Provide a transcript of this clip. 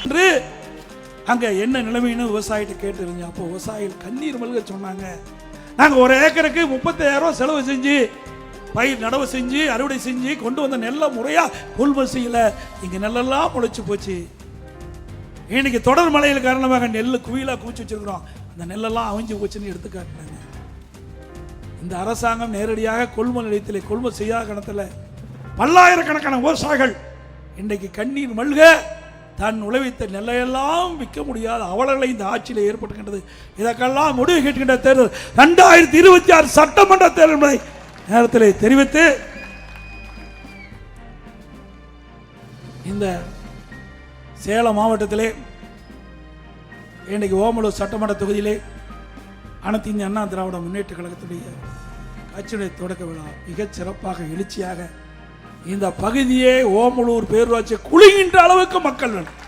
என்று அங்க என்ன நிலைமைன்னு விவசாயிட்ட கேட்டு இருந்தோம். அப்போ விவசாயிகள் கண்ணீர் மல்க சொன்னாங்க, நாங்க ஒரு ஏக்கருக்கு 35,000 செலவு செஞ்சு பயிர் நடவு செஞ்சு அறுவடை செஞ்சு கொண்டு வந்த நெல்ல முறையா கொள்முதல் செய்யல, இங்க நெல்லெல்லாம் முளைச்சு போச்சு. இன்னைக்கு தொடர் மழையில் காரணமாக நெல் குவியலா குவிச்சு வச்சிருக்கிறோம், அந்த நெல்லெல்லாம் அவிஞ்சு போச்சுன்னு எடுத்து காட்டினாங்க. இந்த அரசாங்கம் நேரடியாக கொள்முதல் நிலையத்தில் கொள்முதல் செய்யாத கணத்துல பல்லாயிரக்கணக்கான விவசாயிகள் இன்றைக்கு கண்ணீர் மல்க தன் உழைத்த நெல்லையெல்லாம் விற்க முடியாத அவலங்களை இந்த ஆட்சியில் ஏற்பட்டுகின்றது. இதற்கெல்லாம் முடிவு கேட்கின்ற தேர்தல் 2026 சட்டமன்ற தேர்தல் நேரத்தில் தெரிவித்து இந்த சேலம் மாவட்டத்திலே இன்றைக்கு ஓமலூர் சட்டமன்ற தொகுதியிலே அனைத்து இந்திய அண்ணா திராவிட முன்னேற்ற கழகத்துடைய கட்சியுடைய தொடக்க விழா மிகச் சிறப்பாக எழுச்சியாக இந்த பகுதியே ஓமலூர் பேரூராட்சி குலுகின்ற அளவுக்கு மக்கள் வேணும்.